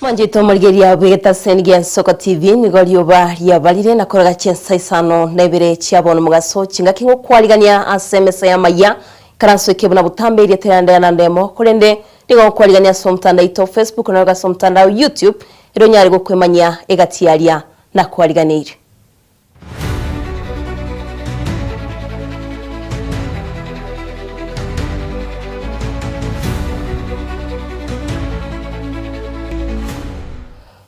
Manjito Margeria Vegeta Sengen Soko TV nigolioba ya balire na koraga Chinsa Isano na Ibere chiabona mugaso chinga kingo kwaligania asemesa ya Amayia karanso ikebuna butambe ile teranda na ndemo kolende nigo kwaligania somtanda ito Facebook na somtanda YouTube ero nyari gokwemanya egatialia na kwaliganira.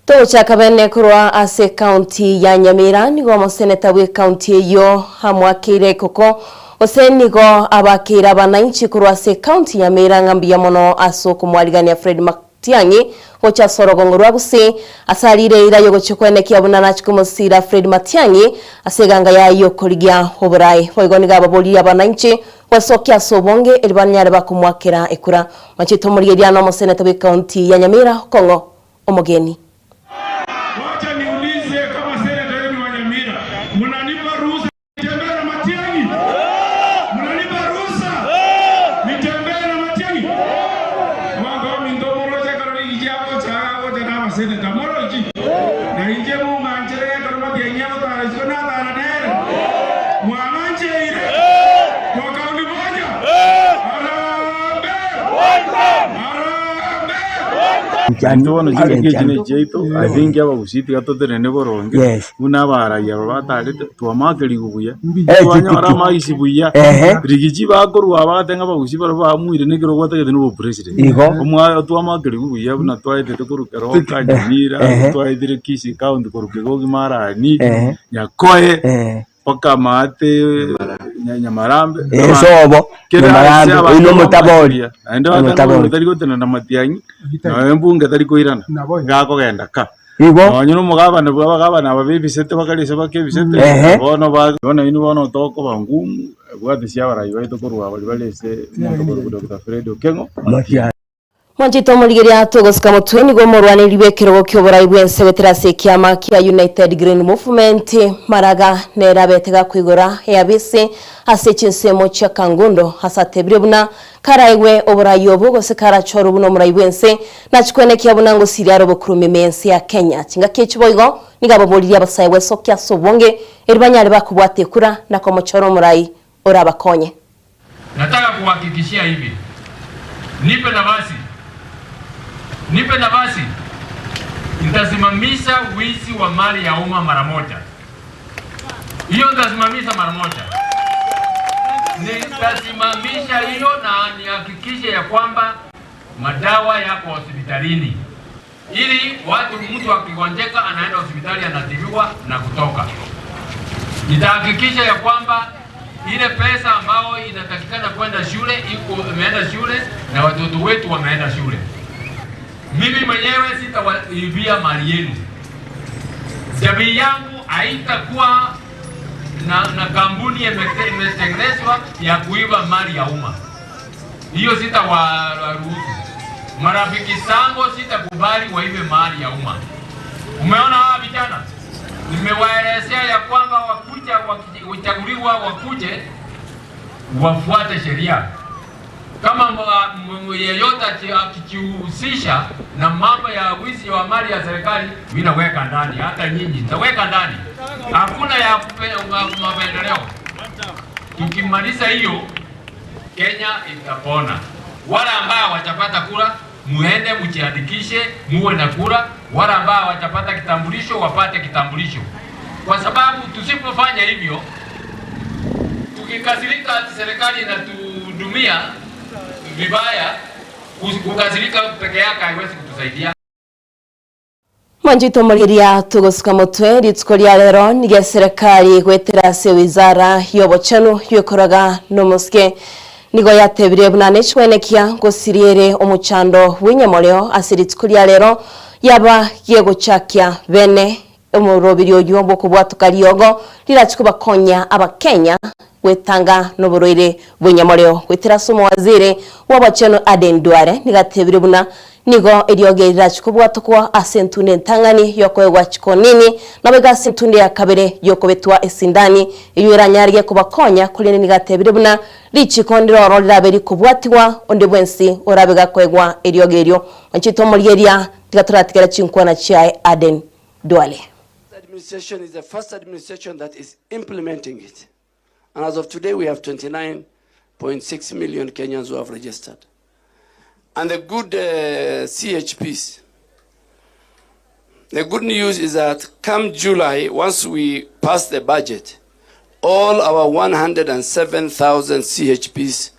Tocha kabene kurwa ase county ya Nyamira nigo moseneta we county yo hamwakire koko osenigo abakira bananchi kurwa ase county ya Nyamira ngambia mono aso kumwaligania Fred Matiangi ocha sorogongo rwagusi asalire ira yogo chikwene kiabunana chikumusira Fred Matiangi aseganga ya yo koligia oburai boigoni gaba boli abananchi wasokya sobonge elibanyare bakumwakira ekura machito murigeria no moseneta we county ya Nyamira Kongo omogeni. I think you have seen the other than never on. Yes, Unavara, Yavata, to a market. Ramasibuya, Rigiba, Guru, then about Siva, the Negro water, the new president. Umar to a market, we have not tried the Kuruka, tried the Kisi count, the Kurugimara, Ni, Yakoe, Pocamate, Yamarambe, Marambe, and I Matiang. Bunga tariko irana ngako genda ka nyuno mugaba na baba na baby sete bakali sebake bisete bona inu bona toko bangumu bwadisia barayo to kurwa balese moto Dr. Fred Okengo Manjito Murigeria Togoska mutweni go morwane libekero kyobora ibwense weterase kiama kia United Green Movement maraga nera betega kwigora yabise asechinse cha kangundo hasatebrebuna karaiwe obora yobo gose karachoro buno murayibwense nachikwene kiabuna ngo siriaro bokurume mense ya Kenya chinga kechiboigo nigabo boliri abasayewe sokya sobonge eribanyale bakubwate kura na komochoro murai orabakonye. Nataka kuhakikishia hivi. Nipe nafasi, nitasimamisha wizi wa mali ya umma mara moja. Hiyo nitasimamisha mara moja. Nitasimamisha hiyo na nihakikishe ya kwamba madawa yako hospitalini. Ili mtu akigonjeka anaenda hospitali anatibiwa na kutoka. Nitahakikisha ya kwamba ile pesa ambayo inatakikana kwenda shule imeenda shule na watoto wetu wameenda shule. Mimi mwenyewe sitawaibia mali yenu. Jamii yangu haitakuwa na kampuni imetengenezwa ya kuiba mali ya umma. Hiyo sitawaruhusu. Marafiki zangu sitakubali waibe mali ya umma. Umeona hawa vijana? Nimewaelezea ya kwamba wachaguliwa wakuje wafuate sheria. Kama yeyote akijihusisha na mambo ya wizi wa mali ya serikali, mimi naweka ndani, hata nyinyi nitaweka ndani. Hakuna ya mapendeleo. Tukimaliza hiyo, Kenya itapona. Wale ambao watapata kura, muende mjiandikishe, muwe na kura. Wale ambao watapata kitambulisho, wapate kitambulisho. Kwa sababu tusipofanya hivyo, tukikasirika serikali inatudumia vibaya, kukasirika peke yake haiwezi kutusaidia. Manjito Murigeria Togoska mutwe ritskolia lero nige serikali gweterase wizara yobochanu yokoraga nomuske nigo yatebire bunane chwenekia ngosiriere omuchando w'inyamoleo asiritskolia lero yaba yego chakya bene omurobiri oyombo kubwatukaliogo lirachikuba konya abakenya wetanga noburoire bw'inyamoleo gweterase wazire wabachano Aden Duare nigatebire buna nigo eriogerera chikobwatukwa asentunde ntangani yokwegwa chikonini nabega asentunde ya kabere yokobetwa esindani inyuranyarige kubakonya kulene nigatebire buna lichikondiro ororira beri kubwatiwa onde bwensi orabega kwegwa eriogerio manchito molyeria tigaturatikera chinkwana chai Aden Duale. Administration is the first administration that is implementing it. And as of today, we have 29.6 million Kenyans who have registered. And the good CHPs, the good news is that come July, once we pass the budget, all our 107,000 CHPs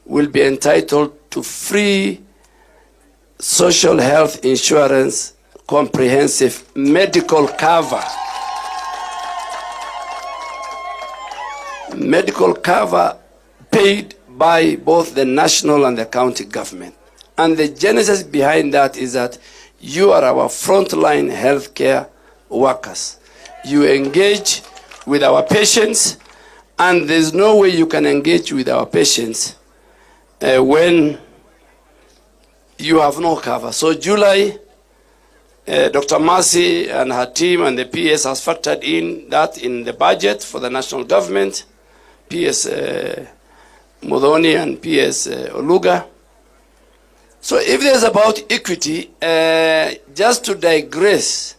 will be entitled to free social health insurance, comprehensive medical cover. Medical cover paid by both the national and the county government. And the genesis behind that is that you are our frontline healthcare workers. You engage with our patients, and there's no way you can engage with our patients when you have no cover. So July, Dr. Mercy and her team and the PS has factored in that in the budget for the national government, PS Modoni and PS Oluga. So if there's about equity, just to digress,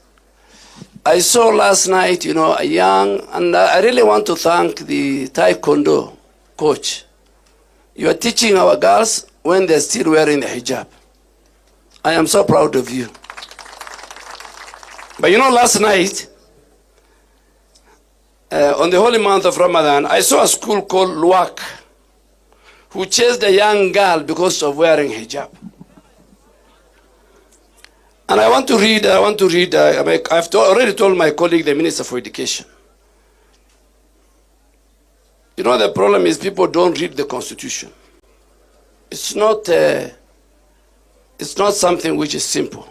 I saw last night, a young, and I really want to thank the Taekwondo coach. You are teaching our girls when they're still wearing the hijab. I am so proud of you. But last night, on the holy month of Ramadan, I saw a school called Luwak, who chased a young girl because of wearing hijab. And I want to read, I've already told my colleague, the Minister for Education. The problem is people don't read the Constitution. It's not something which is simple.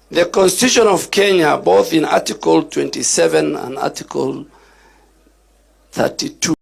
The Constitution of Kenya, both in Article 27 and Article 32.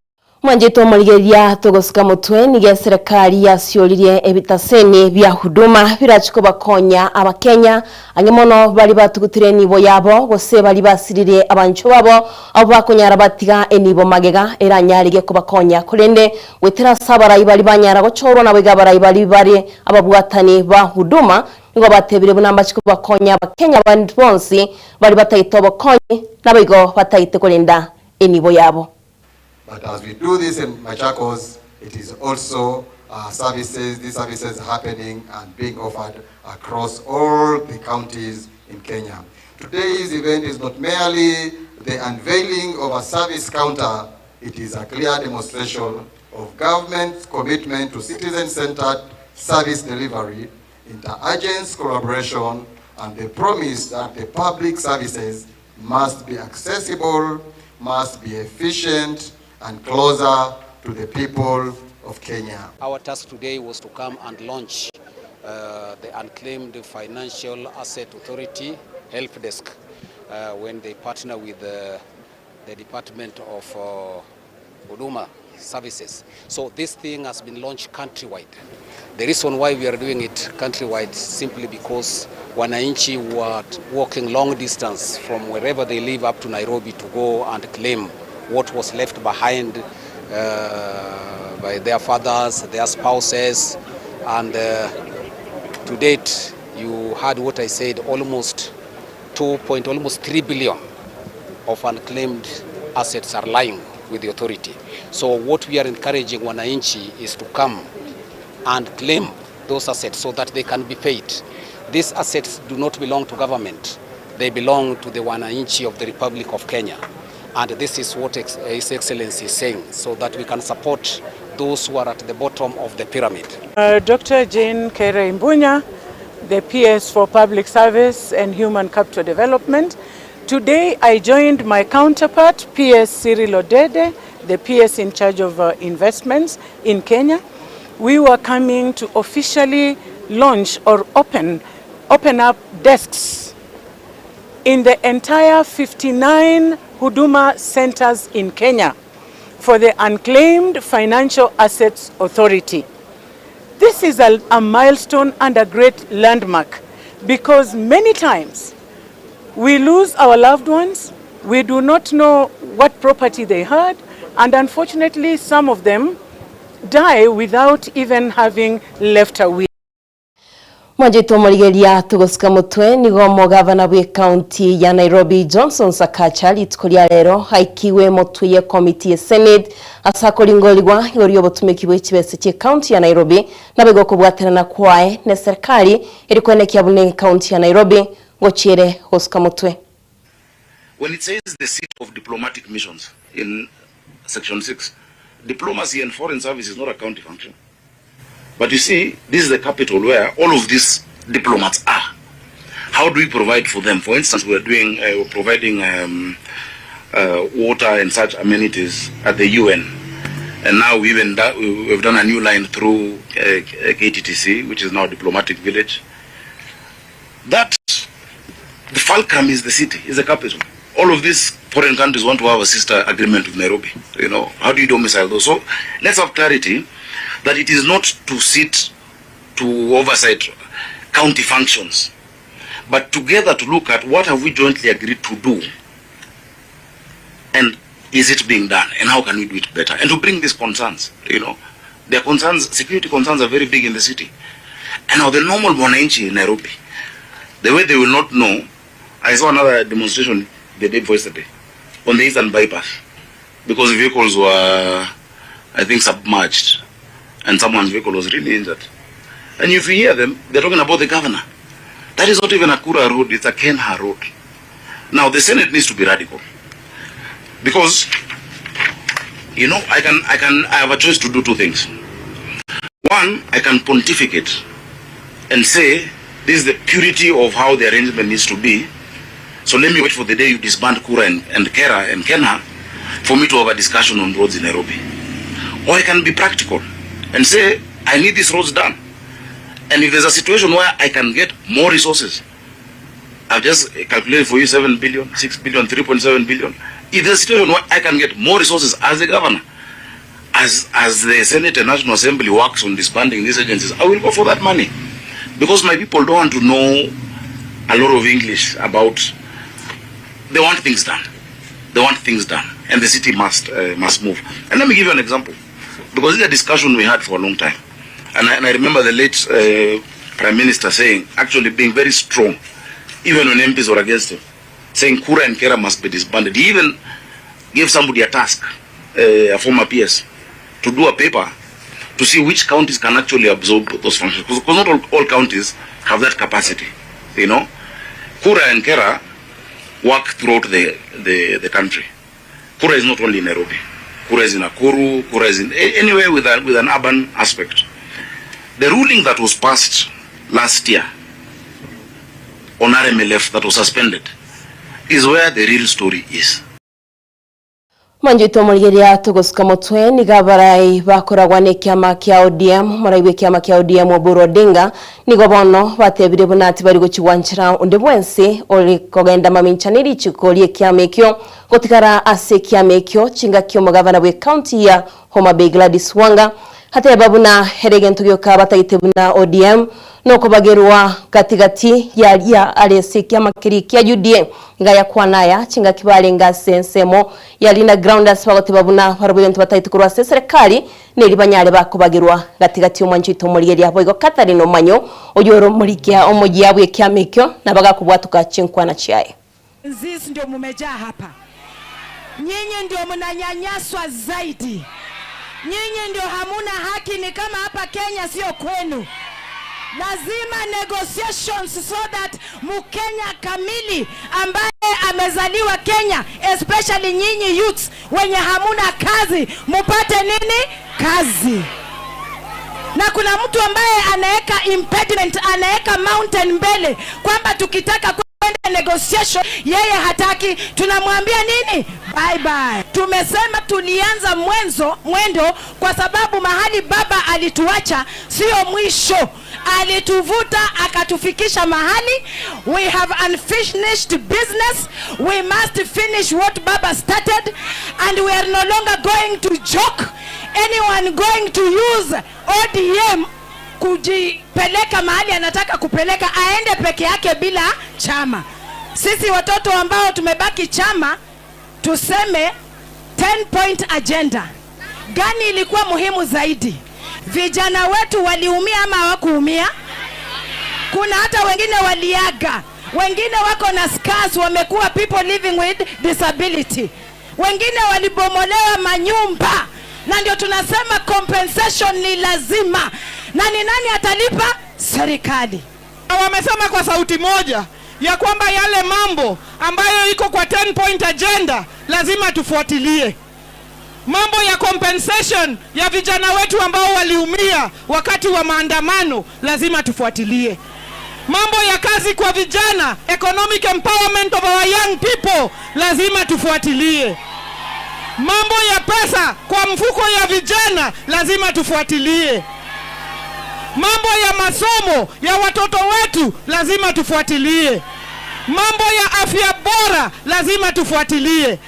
Manjito maligeria togosika mutwe nige serikali yasioririe ebitaseni bya huduma birachiko bakonya abakenya angemono bali batugutire nibo yabo gose bali basirire abancho babo abo bakonyara batiga enibo magega eranyarige kubakonya kulende wetera sabara bali banyara gochoro na bega bari bari ababwatani ba huduma ngo batebire bunamba chiko bakonya abakenya bandi bonsi bali batayito bakonye nabigo batayite kulinda enibo yabo. But as we do this in Machakos, it is also these services happening and being offered across all the counties in Kenya. Today's event is not merely the unveiling of a service counter, it is a clear demonstration of government's commitment to citizen-centered service delivery, inter-agency collaboration, and the promise that the public services must be accessible, must be efficient, and closer to the people of Kenya. Our task today was to come and launch the Unclaimed Financial Asset Authority Help Desk when they partner with the Department of Huduma Services. So this thing has been launched countrywide. The reason why we are doing it countrywide simply because wananchi were walking long distance from wherever they live up to Nairobi to go and claim what was left behind by their fathers, their spouses, and to date, you heard what I said, almost 3 billion of unclaimed assets are lying with the authority. So what we are encouraging wananchi is to come and claim those assets so that they can be paid. These assets do not belong to government. They belong to the wananchi of the Republic of Kenya. And this is what His Excellency is saying, so that we can support those who are at the bottom of the pyramid. Dr. Jane Kere Imbunya, the PS for Public Service and Human Capital Development. Today I joined my counterpart, PS Cyril Odede, the PS in charge of investments in Kenya. We were coming to officially launch or open up desks in the entire 59 Huduma centers in Kenya for the Unclaimed Financial Assets Authority. This is a milestone and a great landmark, because many times we lose our loved ones, we do not know what property they had, and unfortunately some of them die without even having left a will. Mwajito morigeria tugusika mutwe nigo mugavana bwe county ya Nairobi Johnson Sakacha litkulia rero haikiwe mutwe committee Senate asakolingolirwa yorio botumiki bw'ikibese cye county ya Nairobi nabego kubwaterana kwae ne serikali erikwenekia bune county ya Nairobi gochire hosika mutwe. When it says the seat of diplomatic missions in section 6, diplomacy and foreign service is not a county function. But you see, this is the capital where all of these diplomats are. How do we provide for them? For instance, we're providing water and such amenities at the UN. And now we've done a new line through KTTC, which is now Diplomatic Village. That, the fulcrum is the city, is the capital. All of these foreign countries want to have a sister agreement with Nairobi. You know, how do you domicile those? So let's have clarity that it is not to sit to oversight county functions, but together to look at what have we jointly agreed to do, and is it being done, and how can we do it better, and to bring these concerns. You know, their concerns, security concerns, are very big in the city. And now the normal mwananchi in Nairobi, the way they will not know. I saw another demonstration the day before yesterday on the Eastern Bypass, because vehicles were, I think, submerged, and someone's vehicle was really injured. And if you hear them, they're talking about the governor. That is not even a Kura road, it's a Kenha road. Now the Senate needs to be radical, because, you know, I have a choice to do two things. One, I can pontificate and say this is the purity of how the arrangement needs to be. So let me wait for the day you disband Kura and Kera and Kenha for me to have a discussion on roads in Nairobi. Or I can be practical and say, I need these roads done. And if there's a situation where I can get more resources, I've just calculated for you 7 billion, 6 billion, 3.7 billion. If there's a situation where I can get more resources as the governor, as the Senate and National Assembly works on disbanding these agencies, I will go for that money. Because my people don't want to know a lot of English about, they want things done. They want things done. And the city must move. And let me give you an example. Because it's a discussion we had for a long time. And I remember the late Prime Minister saying, actually being very strong, even when MPs were against him, saying Kura and Kera must be disbanded. He even gave somebody a task, a former PS, to do a paper to see which counties can actually absorb those functions. Because not all counties have that capacity. You know, Kura and Kera work throughout the country. Kura is not only in Nairobi. Kura is in Nakuru, Kura is in anywhere with an urban aspect. The ruling that was passed last year on RMLF that was suspended is where the real story is. Manjito morigeria tugusika mutwe ni gabarai bakoragwa ne kiama kia ODM maraiwe kiama kia ODM Oburu Odinga nigo bono batebire bunati bari gukiwanchira unde bwense ori kogenda maminchaniri chikolie kiama ekyo gotikara ase kiama ekyo chinga kyo mugavana we county ya Homa Bay Gladys Wanga hata babuna heregen gyoka batayite buna ODM no kubagerwa gatigati ya alese kiama kiri kia UDA ngaya kwanaya chinga kibale nga sensemo yalina grounders bagote babuna barubento batayite kurwa serikali neri banyale bakubagirwa gatigati umwanjito murigeria boigo katari no manyo oyoro murikia omoji yabwe kiama ekyo nabaga kubwatuka chinkwa na chiaye. Nzizi ndio mumejaa hapa. Nyinyi ndio mnanyanyaswa zaidi. Nyinyi ndio hamuna haki, ni kama hapa Kenya sio kwenu. Lazima negotiations so that Mkenya kamili ambaye amezaliwa Kenya, especially nyinyi youths wenye hamuna kazi, mupate nini? Kazi. Na kuna mtu ambaye anaeka impediment, anaeka mountain mbele kwamba tukitaka kwenda negotiation yeye hataki, tunamwambia nini? Bye bye. Tumesema tulianza mwendo kwa sababu mahali baba alituacha sio mwisho. Alituvuta akatufikisha mahali. We have unfinished business. We must finish what baba started, and we are no longer going to joke. Anyone going to use ODM kujipeleka mahali anataka kupeleka, aende peke yake bila chama. Sisi watoto ambao tumebaki chama, tuseme 10-point agenda gani ilikuwa muhimu zaidi? Vijana wetu waliumia ama hawakuumia? Kuna hata wengine waliaga, wengine wako na scars, wamekuwa people living with disability, wengine walibomolewa manyumba, na ndio tunasema compensation ni lazima. Na ni nani atalipa? Serikali. Wamesema kwa sauti moja ya kwamba yale mambo ambayo iko kwa 10-point agenda lazima tufuatilie. Mambo ya compensation ya vijana wetu ambao waliumia wakati wa maandamano lazima tufuatilie. Mambo ya kazi kwa vijana, economic empowerment of our young people, lazima tufuatilie. Mambo ya pesa kwa mfuko ya vijana lazima tufuatilie. Mambo ya masomo ya watoto wetu lazima tufuatilie. Mambo ya afya bora lazima tufuatilie.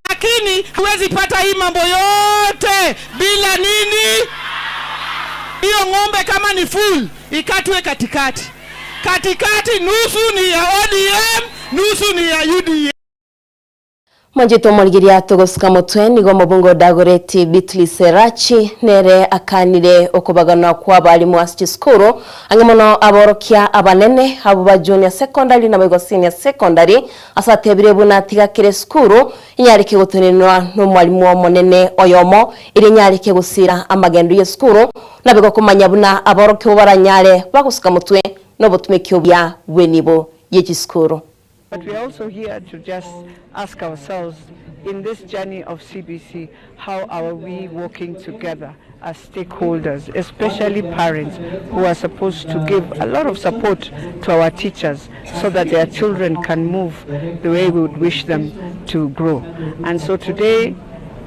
Lakini huwezi pata hii mambo yote bila nini? Hiyo ng'ombe kama ni full, ikatwe katikati. Katikati nusu ni ya ODM, nusu ni ya UDA. Manjito moligiria togosika mutwe nigo mabungo dagoreti Bitli Serachi nere akanire okubagana kwa balimu asiti skuru angemono aborokia abanene abo ba junior secondary na bego senior secondary asatebire buna tigakire skuru inyarike gutunenwa no mwalimu wa monene oyomo iri nyarike gusira amagendo ye skuru na bego kumanya buna aborokia baranyare bagusika mutwe no butumekyo bya bwenibo ye skuru. But we are also here to just ask ourselves, in this journey of CBC, how are we working together as stakeholders, especially parents who are supposed to give a lot of support to our teachers so that their children can move the way we would wish them to grow. And so today,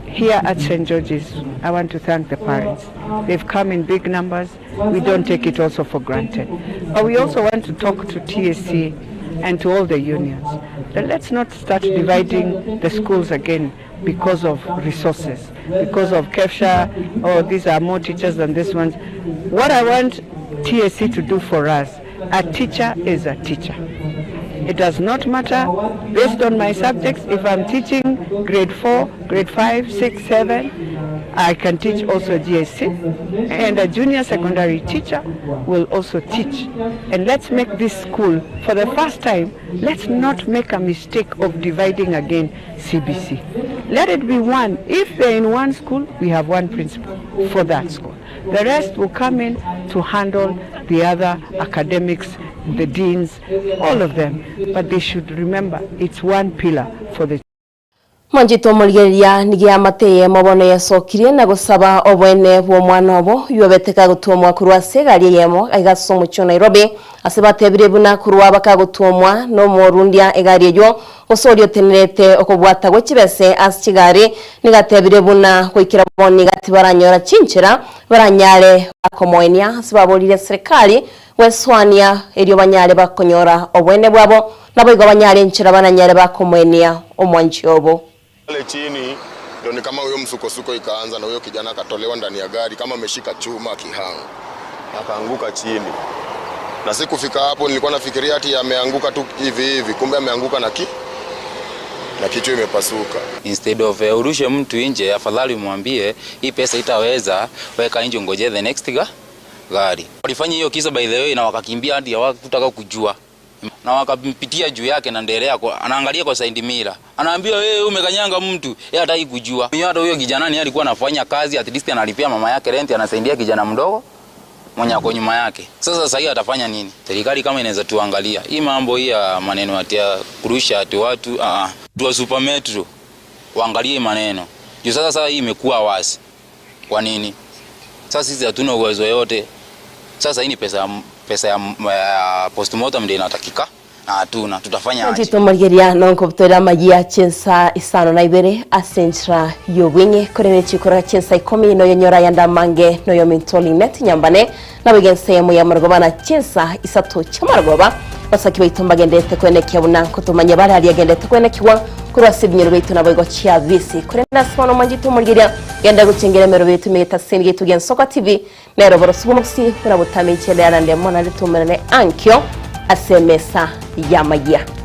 here at St. George's, I want to thank the parents. They've come in big numbers. We don't take it also for granted. But we also want to talk to TSC and to all the unions. Then let's not start dividing the schools again because of resources, because of KEFSHA, or these are more teachers than this ones. What I want TSC to do for us, a teacher is a teacher. It does not matter based on my subjects. If I'm teaching grade 4, grade 5, 6, 7, I can teach also GSC, and a junior secondary teacher will also teach. And let's make this school, for the first time, let's not make a mistake of dividing again CBC. Let it be one. If they're in one school, we have one principal for that school. The rest will come in to handle the other academics, the deans, all of them. But they should remember, it's one pillar for the Manjito moligeria nigia mateye mabono yasokire na gusaba obwene bwo mwana obo yobeteka gutumwa kurwa segari yemo aigasomo cyo Nairobi asibatebire buna kurwa bakagutumwa no morundia egari ejo osorio tenerete okobwata gwe kibese asikigari nigatebire buna kwikira boni gatibaranyora cinchira baranyale bakomoenia asibabolire serikali weswania eryo banyale bakonyora obwene bwabo nabo igabanyale nchira bananyale bakomoenia omwanchi obo. Pale chini ndio ni kama huyo msukosuko ikaanza, na huyo kijana akatolewa ndani ya gari kama ameshika chuma kihanga, akaanguka chini. Na sikufika hapo nilikuwa nafikiria ati ameanguka tu hivi hivi, kumbe ameanguka na kichwa imepasuka. Instead of urushe mtu nje, afadhali mwambie hii pesa itaweza, weka nje ngoje the next gari. Walifanya hiyo kisa by the way na wakakimbia hadi hawakutaka kujua. Na wakampitia juu yake na ndelea anaangalia kwa side mirror. Anaambia wewe umekanyanga mtu, yeye hataki kujua. Hata huyo kijana ni alikuwa anafanya kazi, at least analipia mama yake rent, anasaidia kijana mdogo mwenye ako nyuma yake. Sasa hivi atafanya nini? Serikali kama inaweza tuangalia. Hii mambo hii ya maneno atia kurusha ati watu tu super metro. Waangalie maneno. Juu sasa hii imekuwa wazi. Kwa nini? Sasa sisi hatuna uwezo yote. Sasa hii ni pesa ya postmortem ndio inatakika na hatuna, tutafanya aje? Ntitomargeria nonko butora Amayia Chinsa Isano na Ibere asentra yobwinge korene chikora Chinsa 10 no yonyora yanda mange no yomintoli net nyambane na bigense mu ya margobana Chinsa isato chamargoba basaki baitomba gendete kwene kyabuna kutumanya bari ali gendete kwene kiwa kurwa sibnyero baitu na bogo chia visi korena smono manjito margeria genda gucengera mero baitu meta sengi tugen soka TV nero borosubumuksi kuna butame chele arande mona litumene ankyo asemesa ya Amayia.